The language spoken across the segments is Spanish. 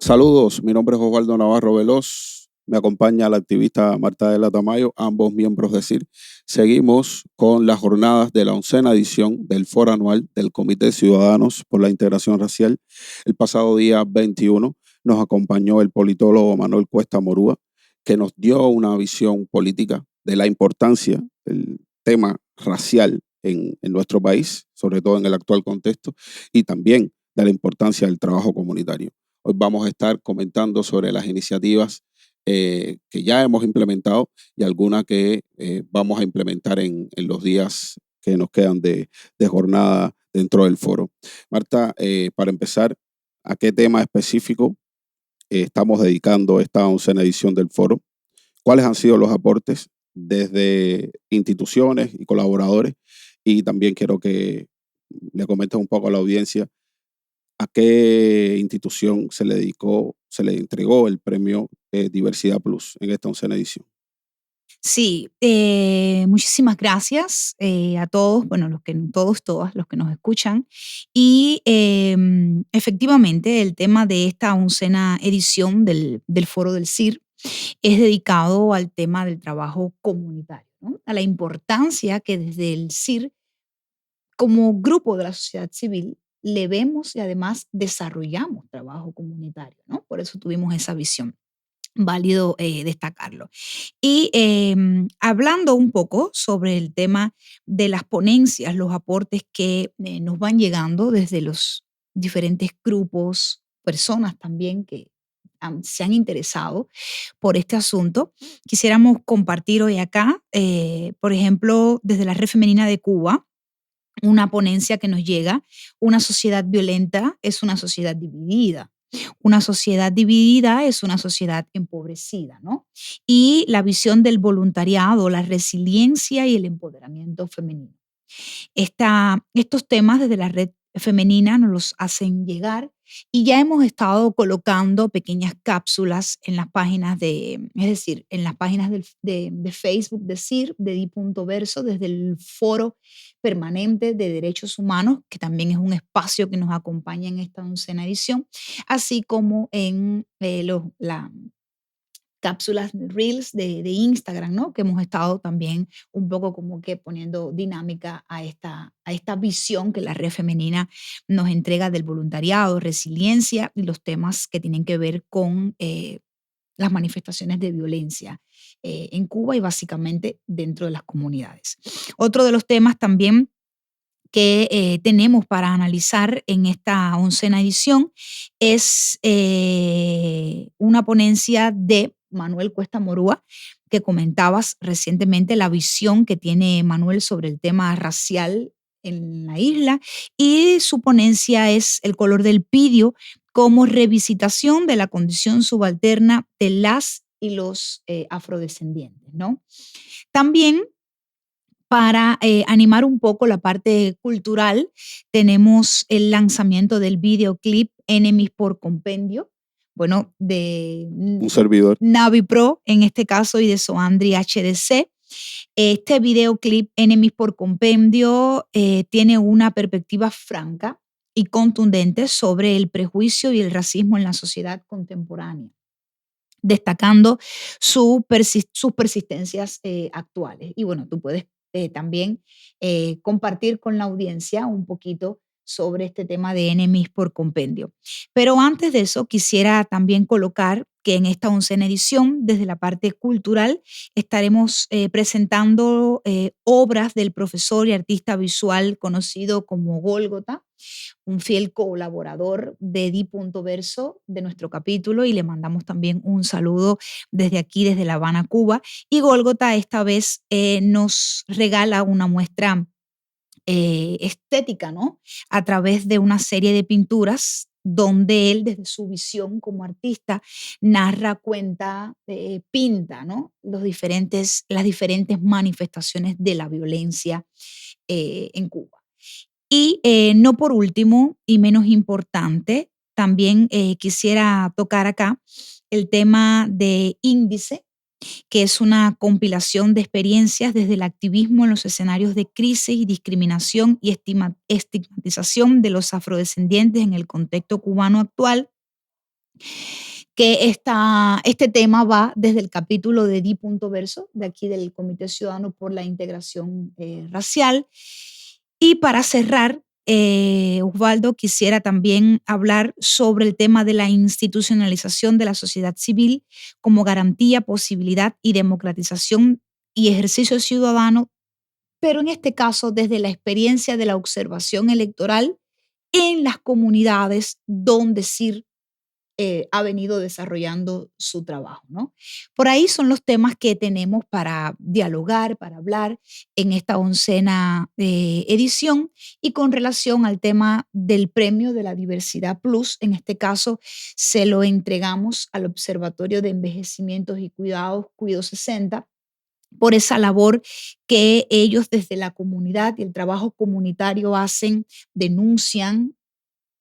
Saludos, mi nombre es Osvaldo Navarro Veloz, me acompaña la activista Marta de la Tamayo, ambos miembros de CIR. Seguimos con las jornadas de la 11ª edición del Foro Anual del Comité de Ciudadanos por la Integración Racial. El pasado día 21 nos acompañó el politólogo Manuel Cuesta Morúa, que nos dio una visión política de la importancia del tema racial en nuestro país, sobre todo en el actual contexto, y también de la importancia del trabajo comunitario. Hoy vamos a estar comentando sobre las iniciativas que ya hemos implementado y algunas que vamos a implementar en los días que nos quedan de jornada dentro del foro. Marta, para empezar, ¿a qué tema específico estamos dedicando esta 11ª edición del foro? ¿Cuáles han sido los aportes desde instituciones y colaboradores? Y también quiero que le comentes un poco a la audiencia a qué institución se le entregó el premio Diversidad Plus en esta 11ª edición. Sí, muchísimas gracias a todos, bueno, todas los que nos escuchan. Y efectivamente, el tema de esta 11ª edición del Foro del CIR es dedicado al tema del trabajo comunitario, ¿no? A la importancia que desde el CIR, como grupo de la sociedad civil, le vemos y además desarrollamos trabajo comunitario, ¿no? Por eso tuvimos esa visión. Válido destacarlo. Y hablando un poco sobre el tema de las ponencias, los aportes que nos van llegando desde los diferentes grupos, personas también que se han interesado por este asunto, quisiéramos compartir hoy acá, por ejemplo, desde la Red Femenina de Cuba, una ponencia que nos llega: una sociedad violenta es una sociedad dividida. Una sociedad dividida es una sociedad empobrecida, ¿no? Y la visión del voluntariado, la resiliencia y el empoderamiento femenino. Estos temas desde la red femenina nos los hacen llegar y ya hemos estado colocando pequeñas cápsulas en las páginas en las páginas de Facebook de CIR, de Di.Verso, desde el Foro Permanente de Derechos Humanos, que también es un espacio que nos acompaña en esta 11ª edición, así como en la cápsulas Reels de Instagram, ¿no? Que hemos estado también un poco como que poniendo dinámica a esta visión que la red femenina nos entrega del voluntariado, resiliencia y los temas que tienen que ver con las manifestaciones de violencia en Cuba y básicamente dentro de las comunidades. Otro de los temas también que tenemos para analizar en esta 11ª edición es una ponencia de Manuel Cuesta Morúa, que comentabas recientemente la visión que tiene Manuel sobre el tema racial en la isla, y su ponencia es El color del pidio como revisitación de la condición subalterna de las y los afrodescendientes, ¿no? También para animar un poco la parte cultural, tenemos el lanzamiento del videoclip Enemies por Compendio, bueno, de Un servidor. Navi Pro en este caso y de Soandri HDC. Este videoclip Enemies por Compendio tiene una perspectiva franca y contundente sobre el prejuicio y el racismo en la sociedad contemporánea, destacando sus persistencias actuales. Y bueno, tú puedes también compartir con la audiencia un poquito sobre este tema de Enemies por Compendio. Pero antes de eso, quisiera también colocar que en esta 11ª edición, desde la parte cultural, estaremos presentando obras del profesor y artista visual conocido como Gólgota, un fiel colaborador de Di.Verso de nuestro capítulo, y le mandamos también un saludo desde aquí, desde La Habana, Cuba. Y Gólgota esta vez nos regala una muestra estética, ¿no? A través de una serie de pinturas donde él, desde su visión como artista, narra, cuenta, pinta, ¿no? Las diferentes manifestaciones de la violencia en Cuba. Y no por último y menos importante, también quisiera tocar acá el tema de Índice, que es una compilación de experiencias desde el activismo en los escenarios de crisis y discriminación y estigmatización de los afrodescendientes en el contexto cubano actual, que este tema va desde el capítulo de Di.Verso, de aquí del Comité Ciudadano por la Integración Racial. Y para cerrar, Osvaldo, quisiera también hablar sobre el tema de la institucionalización de la sociedad civil como garantía, posibilidad y democratización y ejercicio ciudadano, pero en este caso desde la experiencia de la observación electoral en las comunidades donde CIR ha venido desarrollando su trabajo, ¿no? Por ahí son los temas que tenemos para dialogar, para hablar en esta oncena edición. Y con relación al tema del premio de la Diversidad Plus, en este caso se lo entregamos al Observatorio de Envejecimientos y Cuidados, Cuido 60, por esa labor que ellos desde la comunidad y el trabajo comunitario hacen, denuncian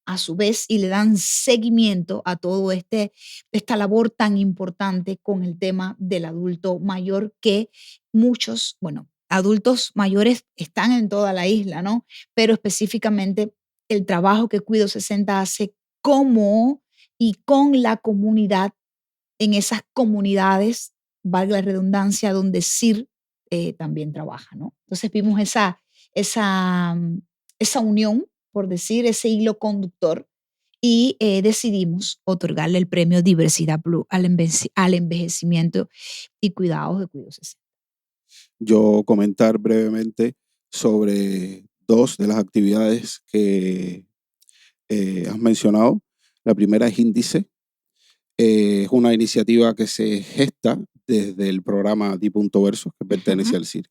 a su vez y le dan seguimiento a todo esta labor tan importante con el tema del adulto mayor, que muchos, bueno, adultos mayores están en toda la isla, ¿no? Pero específicamente el trabajo que Cuido 60 hace como y con la comunidad en esas comunidades, valga la redundancia, donde CIR también trabaja, ¿no? Entonces vimos esa, esa unión, por decir, ese hilo conductor, y decidimos otorgarle el premio Diversidad Plus al envejecimiento y cuidados de Cuido 60. Yo comentar brevemente sobre dos de las actividades que has mencionado. La primera es Índice. Es una iniciativa que se gesta desde el programa Di.Verso, que pertenece al CIR,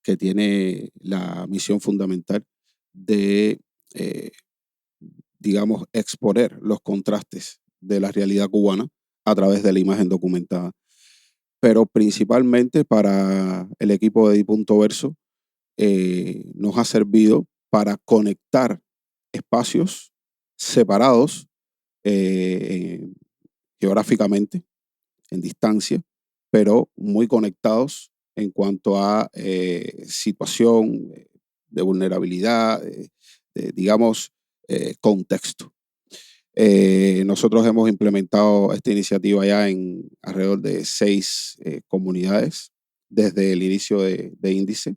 que tiene la misión fundamental de, digamos, exponer los contrastes de la realidad cubana a través de la imagen documentada. Pero principalmente para el equipo de Di.Verso nos ha servido para conectar espacios separados geográficamente, en distancia, pero muy conectados en cuanto a situación de vulnerabilidad, digamos, contexto. Nosotros hemos implementado esta iniciativa ya en alrededor de 6 comunidades desde el inicio de Índice,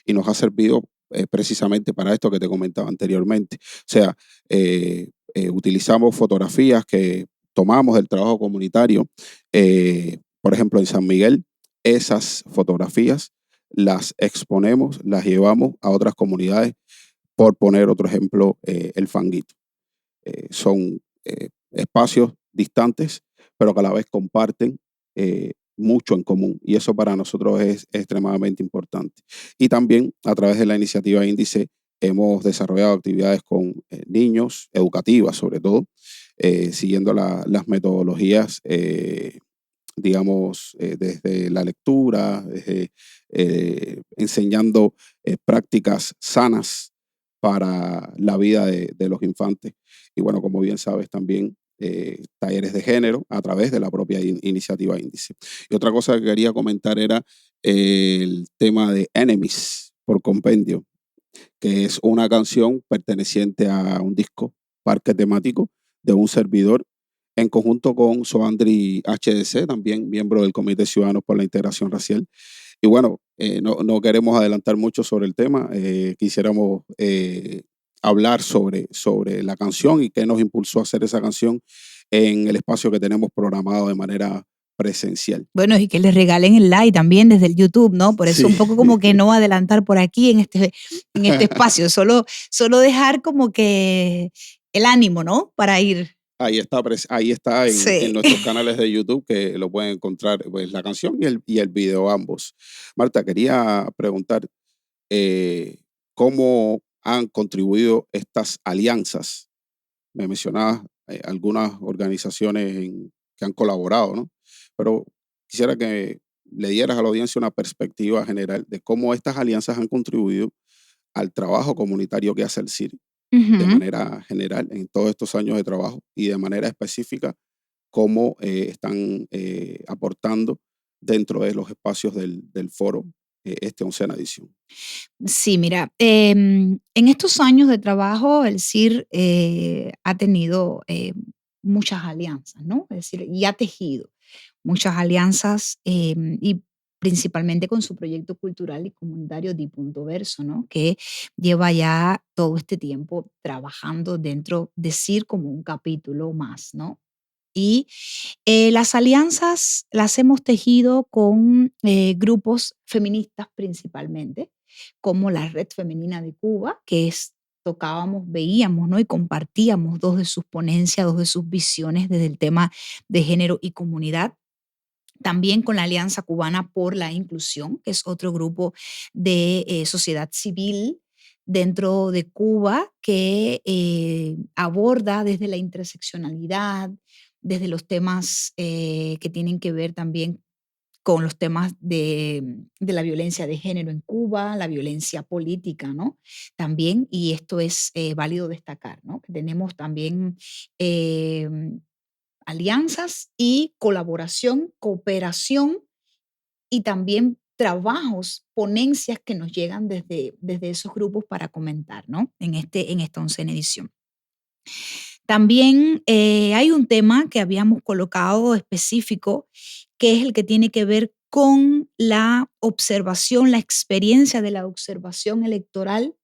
y nos ha servido precisamente para esto que te comentaba anteriormente. O sea, utilizamos fotografías que tomamos del trabajo comunitario. Por ejemplo, en San Miguel, esas fotografías las exponemos, las llevamos a otras comunidades. Por poner otro ejemplo, el Fanguito. Son espacios distantes, pero que a la vez comparten mucho en común, y eso para nosotros es extremadamente importante. Y también a través de la iniciativa Índice hemos desarrollado actividades con niños, educativas sobre todo, siguiendo las metodologías, digamos, desde la lectura, desde, enseñando prácticas sanas para la vida de los infantes. Y bueno, como bien sabes, también talleres de género a través de la propia iniciativa Índice. Y otra cosa que quería comentar era el tema de Enemies por Compendio, que es una canción perteneciente a un disco, parque temático, de un servidor, en conjunto con Soandri HDC, también miembro del Comité Ciudadanos por la Integración Racial. Y bueno, no queremos adelantar mucho sobre el tema. Quisiéramos hablar sobre la canción y qué nos impulsó a hacer esa canción en el espacio que tenemos programado de manera presencial. Bueno, y que les regalen el like también desde el YouTube, ¿no? Por eso Sí. un poco como que no adelantar por aquí en este espacio, solo dejar como que el ánimo, ¿no? Para ir. Ahí está en Sí. nuestros canales de YouTube, que lo pueden encontrar, pues, la canción y el video ambos. Marta, quería preguntar, ¿cómo han contribuido estas alianzas? Me mencionabas algunas organizaciones que han colaborado, ¿no? Pero quisiera que le dieras a la audiencia una perspectiva general de cómo estas alianzas han contribuido al trabajo comunitario que hace el CIR de manera general en todos estos años de trabajo, y de manera específica cómo están aportando dentro de los espacios del foro esta oncena edición. Sí, mira, en estos años de trabajo el CIR ha tenido muchas alianzas, ¿no? Es decir, y ha tejido muchas alianzas y principalmente con su proyecto cultural y comunitario Di Punto Verso, ¿no? Que lleva ya todo este tiempo trabajando dentro de CIR como un capítulo más, ¿no? Y las alianzas las hemos tejido con grupos feministas principalmente, como la Red Femenina de Cuba, que es, tocábamos, veíamos, ¿no? Y compartíamos dos de sus ponencias, dos de sus visiones desde el tema de género y comunidad. También con la Alianza Cubana por la Inclusión, que es otro grupo de sociedad civil dentro de Cuba que aborda desde la interseccionalidad, desde los temas que tienen que ver también con los temas de la violencia de género en Cuba, la violencia política, ¿no? También, y esto es válido destacar, ¿no? Que tenemos también eh, alianzas y colaboración, cooperación y también trabajos, ponencias que nos llegan desde esos grupos para comentar, ¿no? En esta oncena edición. También hay un tema que habíamos colocado específico, que es el que tiene que ver con la observación, la experiencia de la observación electoral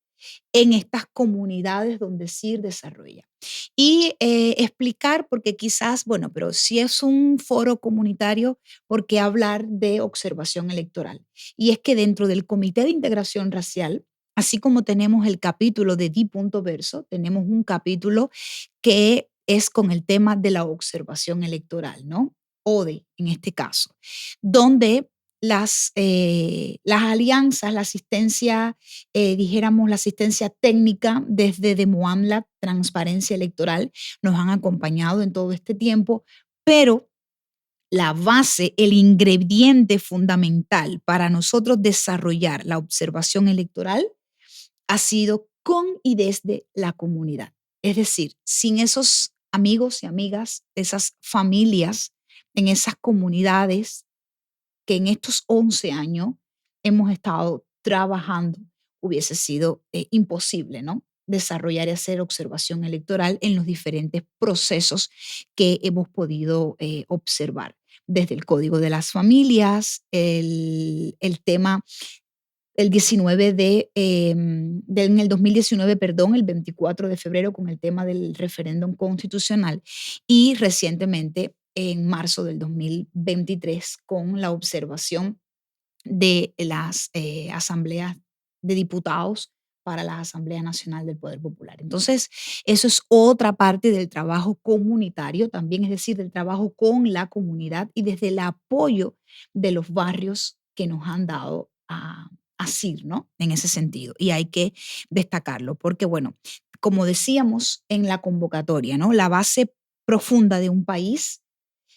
en estas comunidades donde CIR desarrolla. Y explicar, porque quizás, bueno, pero si es un foro comunitario, ¿por qué hablar de observación electoral? Y es que dentro del Comité de Integración Racial, así como tenemos el capítulo de Di Punto Verso, tenemos un capítulo que es con el tema de la observación electoral, ¿no? ODE en este caso, donde las alianzas, la asistencia, dijéramos, la asistencia técnica desde Demoamla, Transparencia Electoral, nos han acompañado en todo este tiempo, pero la base, el ingrediente fundamental para nosotros desarrollar la observación electoral ha sido con y desde la comunidad. Es decir, sin esos amigos y amigas, esas familias en esas comunidades que en estos 11 años hemos estado trabajando, hubiese sido imposible, ¿no? Desarrollar y hacer observación electoral en los diferentes procesos que hemos podido observar, desde el Código de las Familias, el tema el 19 en el 2019, perdón, el 24 de febrero con el tema del referéndum constitucional y recientemente en marzo del 2023 con la observación de las asambleas de diputados para la Asamblea Nacional del Poder Popular. Entonces, eso es otra parte del trabajo comunitario también, es decir, del trabajo con la comunidad y desde el apoyo de los barrios que nos han dado a CIR, ¿no? En ese sentido. Y hay que destacarlo, porque, bueno, como decíamos en la convocatoria, ¿no? La base profunda de un país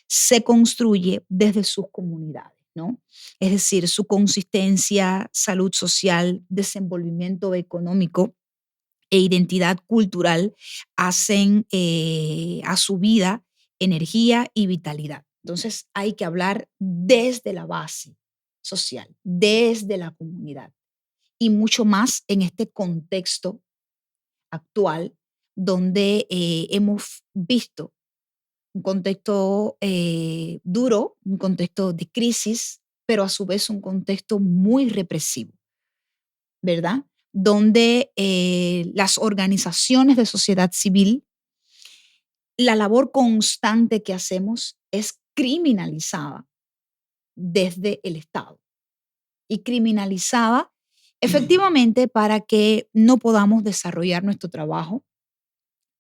se construye desde sus comunidades, ¿no? Es decir, su consistencia, salud social, desenvolvimiento económico e identidad cultural hacen a su vida energía y vitalidad. Entonces hay que hablar desde la base social, desde la comunidad y mucho más en este contexto actual donde hemos visto un contexto duro, un contexto de crisis, pero a su vez un contexto muy represivo, ¿verdad? Donde las organizaciones de sociedad civil, la labor constante que hacemos es criminalizada desde el Estado y criminalizada efectivamente para que no podamos desarrollar nuestro trabajo,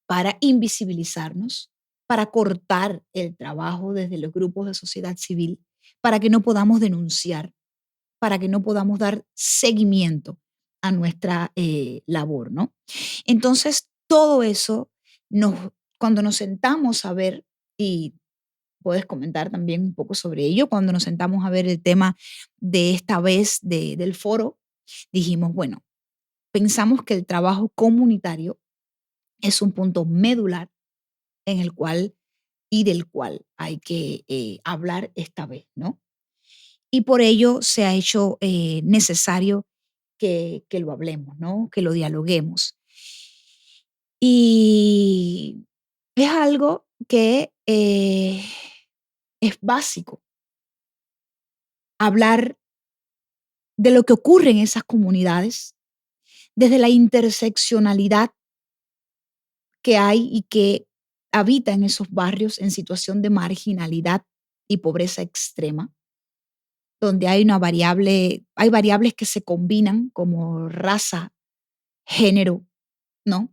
para invisibilizarnos, para cortar el trabajo desde los grupos de sociedad civil, para que no podamos denunciar, para que no podamos dar seguimiento a nuestra labor, ¿no? Entonces, todo eso, cuando nos sentamos a ver, y puedes comentar también un poco sobre ello, cuando nos sentamos a ver el tema de esta vez del foro, dijimos, bueno, pensamos que el trabajo comunitario es un punto medular en el cual y del cual hay que hablar esta vez, ¿no? Y por ello se ha hecho necesario que lo hablemos, ¿no? Que lo dialoguemos. Y es algo que es básico hablar de lo que ocurre en esas comunidades, desde la interseccionalidad que hay y que habita en esos barrios en situación de marginalidad y pobreza extrema, donde hay variables que se combinan como raza, género, ¿no?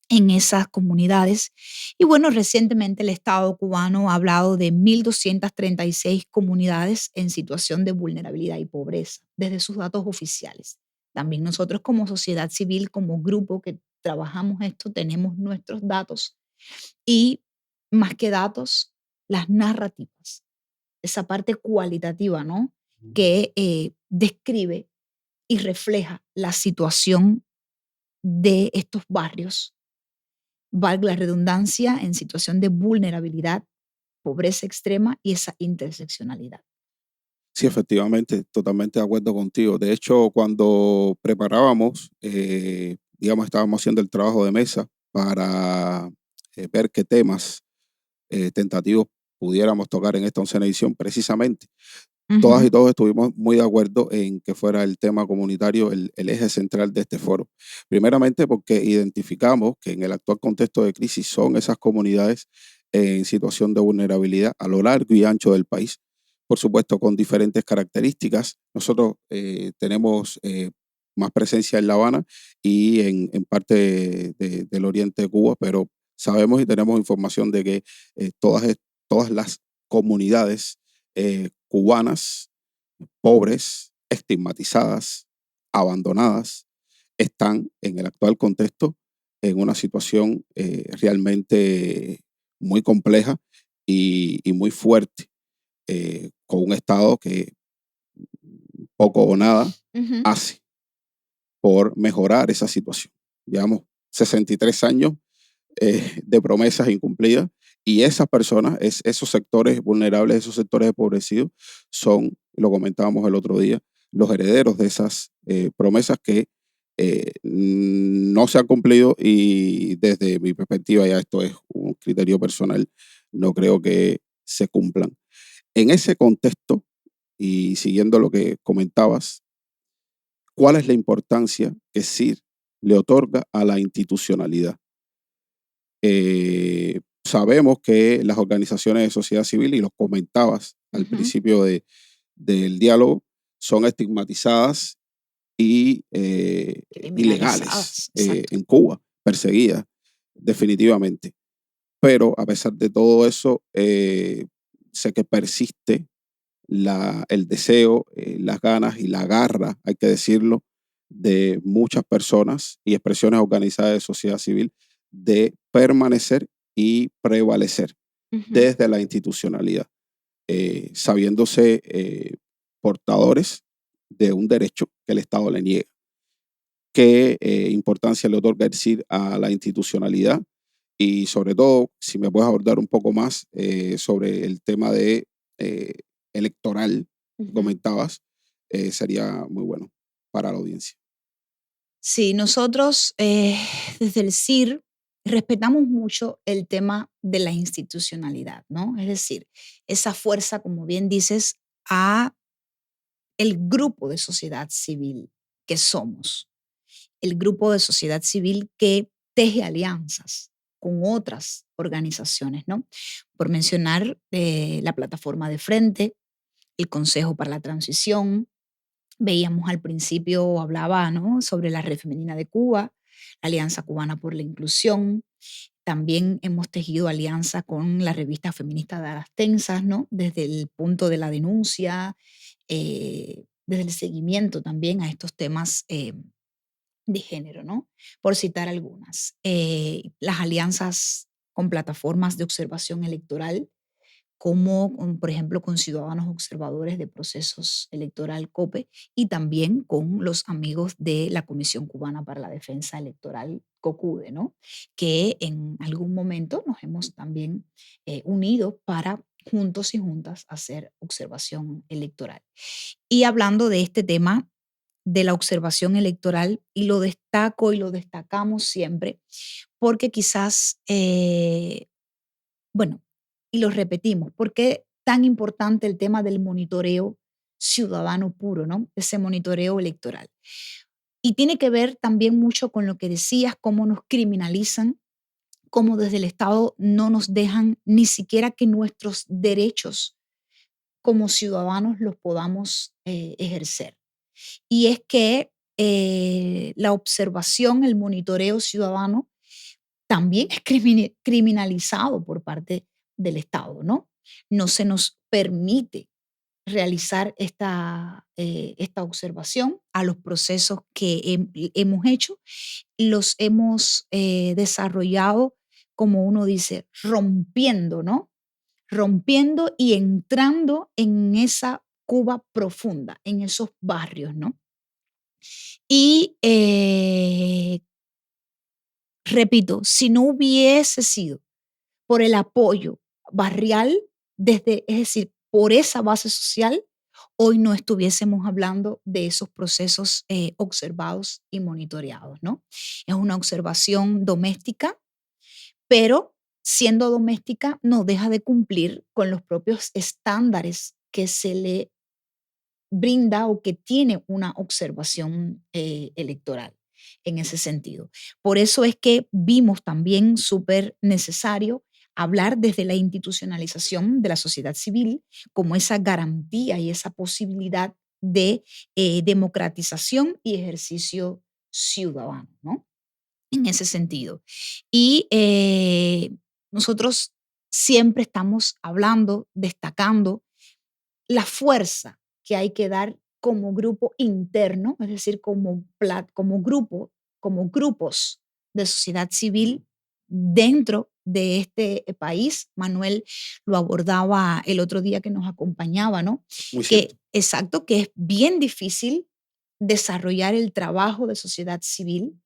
En esas comunidades. Y bueno, recientemente el Estado cubano ha hablado de 1.236 comunidades en situación de vulnerabilidad y pobreza, desde sus datos oficiales. También nosotros como sociedad civil, como grupo que trabajamos esto, tenemos nuestros datos y más que datos, las narrativas, esa parte cualitativa, ¿no? Que describe y refleja la situación de estos barrios, valga la redundancia, en situación de vulnerabilidad, pobreza extrema y esa interseccionalidad. Sí, efectivamente, totalmente de acuerdo contigo. De hecho, cuando preparábamos, digamos, estábamos haciendo el trabajo de mesa para ver qué temas tentativos pudiéramos tocar en esta oncena edición, precisamente. Todas Ujú, y todos estuvimos muy de acuerdo en que fuera el tema comunitario el eje central de este foro. Primeramente porque identificamos que en el actual contexto de crisis son esas comunidades en situación de vulnerabilidad a lo largo y ancho del país, por supuesto con diferentes características. Nosotros tenemos más presencia en La Habana y en parte del oriente de Cuba, pero sabemos y tenemos información de que todas las comunidades cubanas, pobres, estigmatizadas, abandonadas, están en el actual contexto en una situación realmente muy compleja y muy fuerte, con un Estado que poco o nada ujú. hace por mejorar esa situación. Llevamos 63 años de promesas incumplidas y esas personas, esos sectores vulnerables, esos sectores empobrecidos, son, lo comentábamos el otro día, los herederos de esas promesas que no se han cumplido y desde mi perspectiva, ya esto es un criterio personal, no creo que se cumplan. En ese contexto, y siguiendo lo que comentabas, ¿cuál es la importancia que CIR le otorga a la institucionalidad? Sabemos que las organizaciones de sociedad civil, y lo comentabas al Ujú. principio del diálogo, son estigmatizadas y ilegales Criminalizadas, exacto. en Cuba, perseguidas definitivamente. Pero a pesar de todo eso, sé que persiste el deseo, las ganas y la garra, hay que decirlo, de muchas personas y expresiones organizadas de sociedad civil de permanecer y prevalecer Ujú. desde la institucionalidad, sabiéndose portadores de un derecho que el Estado le niega. ¿Qué importancia le otorga el CID a la institucionalidad? Y sobre todo, si me puedes abordar un poco más sobre el tema de eh, electoral que Ujú. comentabas, sería muy bueno para la audiencia. Sí, nosotros desde el CIR respetamos mucho el tema de la institucionalidad, ¿no? Es decir, esa fuerza, como bien dices, a el grupo de sociedad civil que somos, el grupo de sociedad civil que teje alianzas con otras organizaciones, ¿no? Por mencionar la plataforma de frente, el Consejo para la Transición, veíamos al principio, hablaba, ¿no? Sobre la Red Femenina de Cuba, la Alianza Cubana por la Inclusión. También hemos tejido alianza con la revista feminista de las Tensas, ¿no? Desde el punto de la denuncia, desde el seguimiento también a estos temas de género, ¿no? Por citar algunas. Las alianzas con plataformas de observación electoral, como por ejemplo con ciudadanos observadores de procesos electoral COPE y también con los amigos de la Comisión Cubana para la Defensa Electoral COCUDE, ¿no? Que en algún momento nos hemos también unido para juntos y juntas hacer observación electoral. Y hablando de este tema de la observación electoral, y lo destaco y lo destacamos siempre, porque quizás Bueno, y lo repetimos, ¿por qué tan importante el tema del monitoreo ciudadano puro, ¿no? Ese monitoreo electoral. Y tiene que ver también mucho con lo que decías, cómo nos criminalizan, cómo desde el Estado no nos dejan ni siquiera que nuestros derechos como ciudadanos los podamos ejercer. Y es que la observación, el monitoreo ciudadano también es criminalizado por parte del Estado, ¿no? No se nos permite realizar esta observación a los procesos que hemos hecho. Los hemos desarrollado, como uno dice, rompiendo, ¿no? Rompiendo y entrando en esa Cuba profunda, en esos barrios, ¿no? Y repito, si no hubiese sido por el apoyo barrial, es decir, por esa base social, hoy no estuviésemos hablando de esos procesos observados y monitoreados, ¿no? Es una observación doméstica, pero siendo doméstica no deja de cumplir con los propios estándares que se le brinda o que tiene una observación electoral en ese sentido. Por eso es que vimos también súper necesario hablar desde la institucionalización de la sociedad civil como esa garantía y esa posibilidad de democratización y ejercicio ciudadano, ¿no? En ese sentido. Y nosotros siempre estamos hablando, destacando la fuerza que hay que dar como grupo interno, es decir, como grupo, como grupos de sociedad civil dentro de este país. Manuel lo abordaba el otro día que nos acompañaba, ¿no? Muy cierto. Que exacto, que es bien difícil desarrollar el trabajo de sociedad civil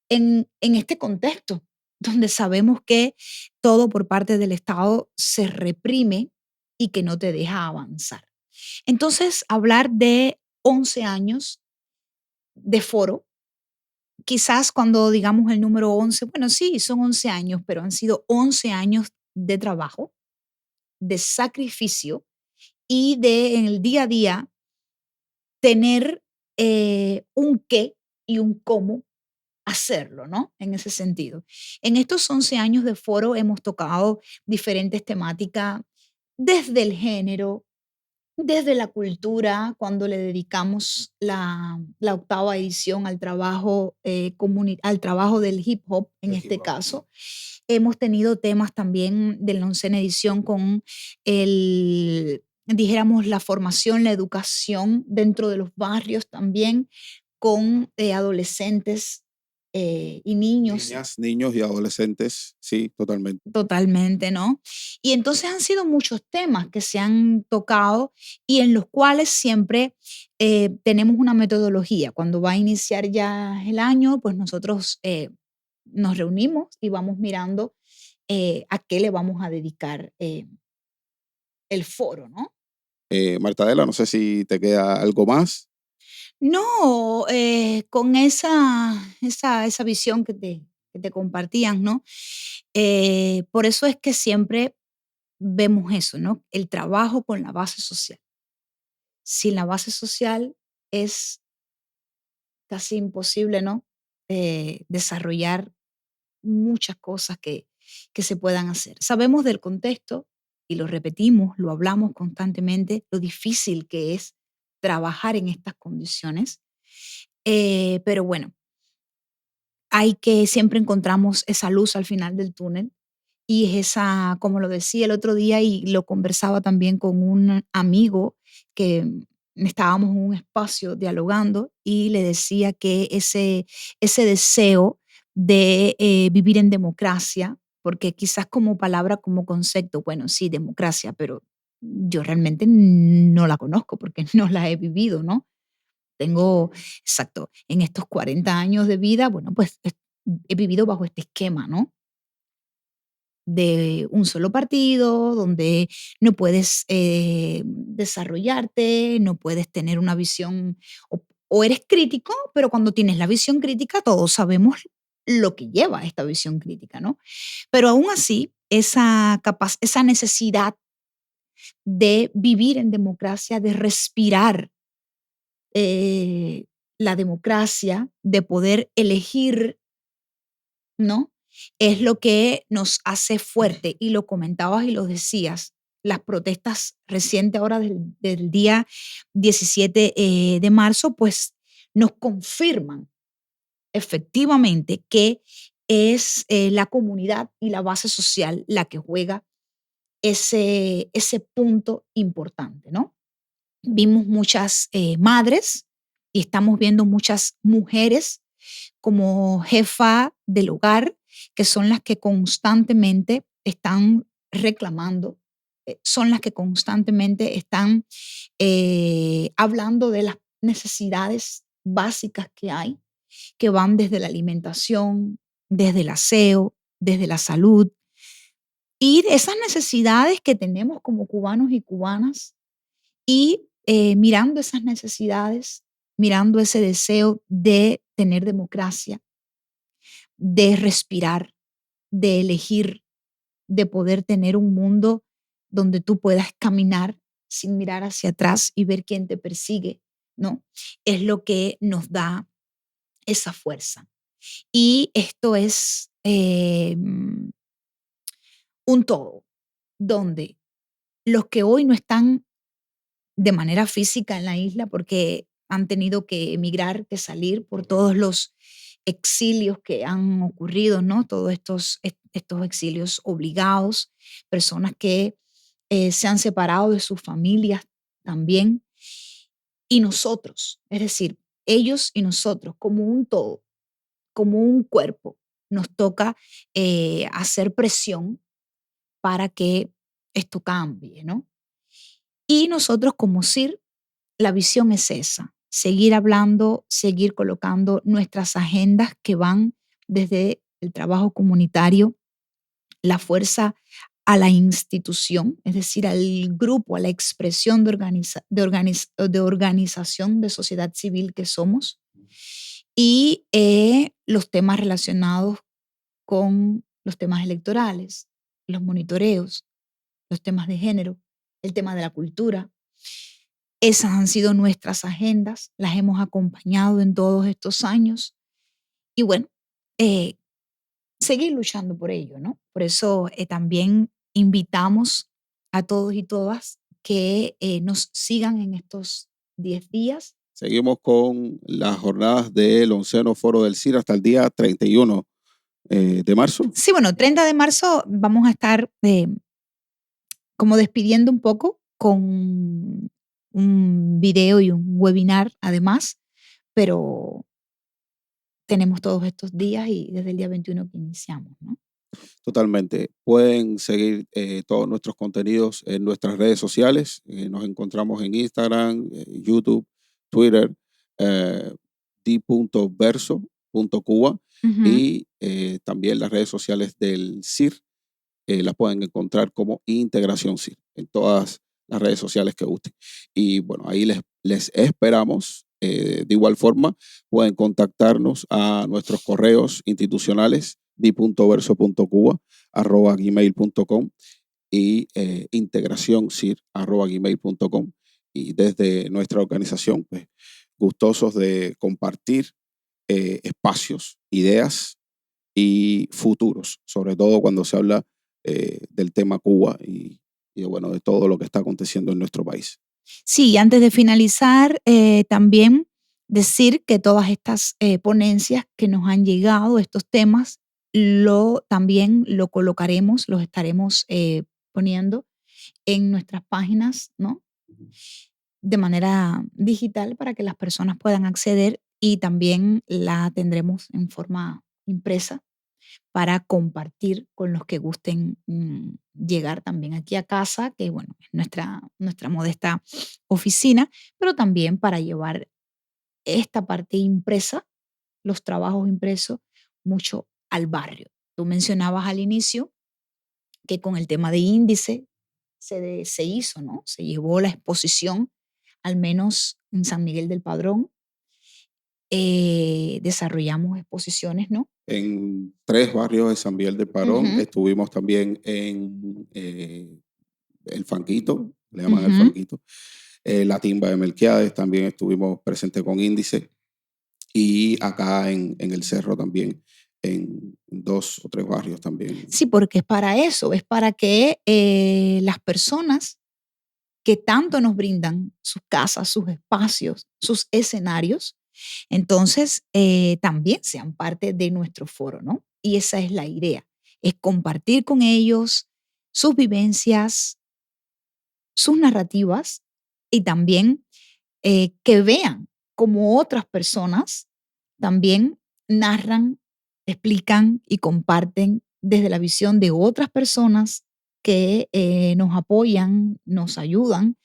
en este contexto, donde sabemos que todo por parte del Estado se reprime y que no te deja avanzar. Entonces, hablar de 11 años de foro, quizás cuando digamos el número 11, bueno, sí, son 11 años, pero han sido 11 años de trabajo, de sacrificio y de en el día a día tener un qué y un cómo hacerlo, ¿no? En ese sentido. En estos 11 años de foro hemos tocado diferentes temáticas desde el género, desde la cultura, cuando le dedicamos la octava edición al trabajo, al trabajo del hip hop, en El hip este hop. caso. Hemos tenido temas también de la oncena edición con dijéramos, la formación, la educación dentro de los barrios también, con adolescentes y niños. Niñas, niños y adolescentes, sí, totalmente. Totalmente, ¿no? Y entonces han sido muchos temas que se han tocado y en los cuales siempre tenemos una metodología. Cuando va a iniciar ya el año, pues nosotros nos reunimos y vamos mirando a qué le vamos a dedicar el foro, ¿no? Martadela, no sé si te queda algo más. No, con esa visión que te compartían, ¿no? Por eso es que siempre vemos eso, ¿no? El trabajo con la base social. Sin la base social es casi imposible, ¿no? Desarrollar muchas cosas que se puedan hacer. Sabemos del contexto y lo repetimos, lo hablamos constantemente, lo difícil que es trabajar en estas condiciones, pero bueno, hay que siempre encontramos esa luz al final del túnel y es esa, como lo decía el otro día y lo conversaba también con un amigo que estábamos en un espacio dialogando y le decía que ese deseo de vivir en democracia, porque quizás como palabra, como concepto, bueno, sí, democracia, pero yo realmente no la conozco porque no la he vivido, ¿no? Tengo, exacto, en estos 40 años de vida, bueno, pues he vivido bajo este esquema, ¿no? De un solo partido, donde no puedes desarrollarte, no puedes tener una visión, o eres crítico, pero cuando tienes la visión crítica, todos sabemos lo que lleva esta visión crítica, ¿no? Pero aún así, esa necesidad de vivir en democracia, de respirar eh, la democracia, de poder elegir, ¿no? Es lo que nos hace fuerte. Y lo comentabas y lo decías. Las protestas recientes ahora del día 17 de marzo, pues nos confirman efectivamente que es la comunidad y la base social la que juega ese punto importante, ¿no? Vimos muchas madres y estamos viendo muchas mujeres como jefa del hogar, que son las que constantemente están reclamando, son las que constantemente están hablando de las necesidades básicas que hay, que van desde la alimentación, desde el aseo, desde la salud, y de esas necesidades que tenemos como cubanos y cubanas, y mirando esas necesidades, mirando ese deseo de tener democracia, de respirar, de elegir, de poder tener un mundo donde tú puedas caminar sin mirar hacia atrás y ver quién te persigue, ¿no? Es lo que nos da esa fuerza. Y esto es un todo, donde los que hoy no están de manera física en la isla porque han tenido que emigrar, que salir por todos los exilios que han ocurrido, ¿no? Todos estos exilios obligados, personas que se han separado de sus familias también, y nosotros, es decir, ellos y nosotros, como un todo, como un cuerpo, nos toca hacer presión para que esto cambie, ¿no? Y nosotros como CIR, la visión es esa, seguir hablando, seguir colocando nuestras agendas que van desde el trabajo comunitario, la fuerza a la institución, es decir, al grupo, a la expresión de organización de sociedad civil que somos, y los temas relacionados con los temas electorales, los monitoreos, los temas de género, el tema de la cultura. Esas han sido nuestras agendas, las hemos acompañado en todos estos años y bueno, eh, seguir luchando por ello, ¿no? Por eso también invitamos a todos y todas que nos sigan en estos 10 días. Seguimos con las jornadas del 11º Foro del CIR hasta el día 31 de marzo. Sí, bueno, 30 de marzo vamos a estar como despidiendo un poco con un video y un webinar además, pero tenemos todos estos días y desde el día 21 que iniciamos, ¿no? Totalmente. Pueden seguir todos nuestros contenidos en nuestras redes sociales. Nos encontramos en Instagram, YouTube, Twitter, d.verso.cuba y también las redes sociales del CIR. Las pueden encontrar como Integración CIR en todas las redes sociales que gusten. Y bueno, ahí les esperamos. De igual forma, pueden contactarnos a nuestros correos institucionales di.verso.cuba@gmail.com y integracioncir@gmail.com. Y desde nuestra organización, pues, gustosos de compartir espacios, ideas y futuros, sobre todo cuando se habla del tema Cuba y bueno, de todo lo que está aconteciendo en nuestro país. Sí, antes de finalizar, también decir que todas estas ponencias que nos han llegado, estos temas, también lo colocaremos, los estaremos poniendo en nuestras páginas, ¿no? De manera digital para que las personas puedan acceder, y también la tendremos en forma impresa para compartir con los que gusten llegar también aquí a casa, que bueno, es nuestra modesta oficina, pero también para llevar esta parte impresa, los trabajos impresos, mucho al barrio. Tú mencionabas al inicio que con el tema de índice se hizo, ¿no? Se llevó la exposición, al menos en San Miguel del Padrón, desarrollamos exposiciones, ¿no? En 3 barrios de San Miguel de Parón. Ujú, Estuvimos también en El Fanquito, le llaman El ujú. Fanquito. La Timba de Melquiades, también estuvimos presentes con Índice. Y acá en el Cerro también, en 2 o 3 barrios también. Sí, porque es para eso, es para que las personas que tanto nos brindan sus casas, sus espacios, sus escenarios, entonces también sean parte de nuestro foro, ¿no? Y esa es la idea, es compartir con ellos sus vivencias, sus narrativas y también que vean cómo otras personas también narran, explican y comparten desde la visión de otras personas que nos apoyan, nos ayudan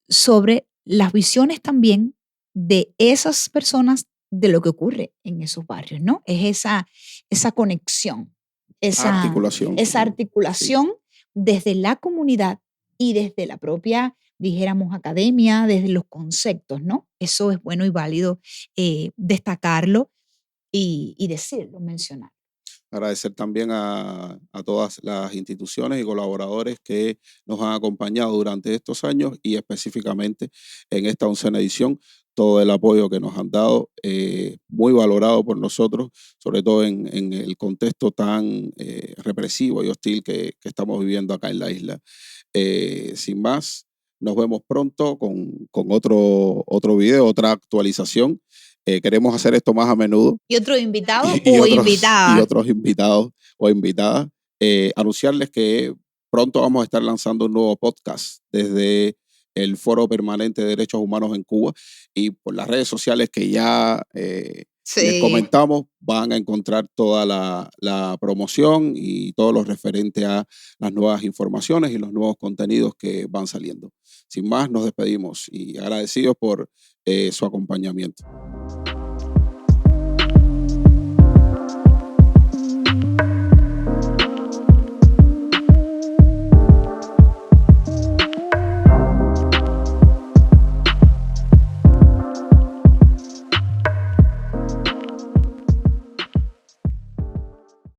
sobre las visiones también de esas personas de lo que ocurre en esos barrios, ¿no? Es esa conexión, Articulación esa también, sí. articulación desde la comunidad y desde la propia, dijéramos, academia, desde los conceptos, ¿no? Eso es bueno y válido destacarlo y decirlo, mencionar. Agradecer también a todas las instituciones y colaboradores que nos han acompañado durante estos años y específicamente en esta 11ª edición, todo el apoyo que nos han dado, muy valorado por nosotros, sobre todo en el contexto tan represivo y hostil que estamos viviendo acá en la isla. Sin más, nos vemos pronto con otro video, otra actualización. Queremos hacer esto más a menudo ¿Y otro invitado y o y invitada? otros invitados o invitadas. Anunciarles que pronto vamos a estar lanzando un nuevo podcast desde el Foro Permanente de Derechos Humanos en Cuba y por las redes sociales que ya les Sí. comentamos, van a encontrar toda la promoción y todo lo referente a las nuevas informaciones y los nuevos contenidos que van saliendo. Sin más, nos despedimos y agradecidos por su acompañamiento.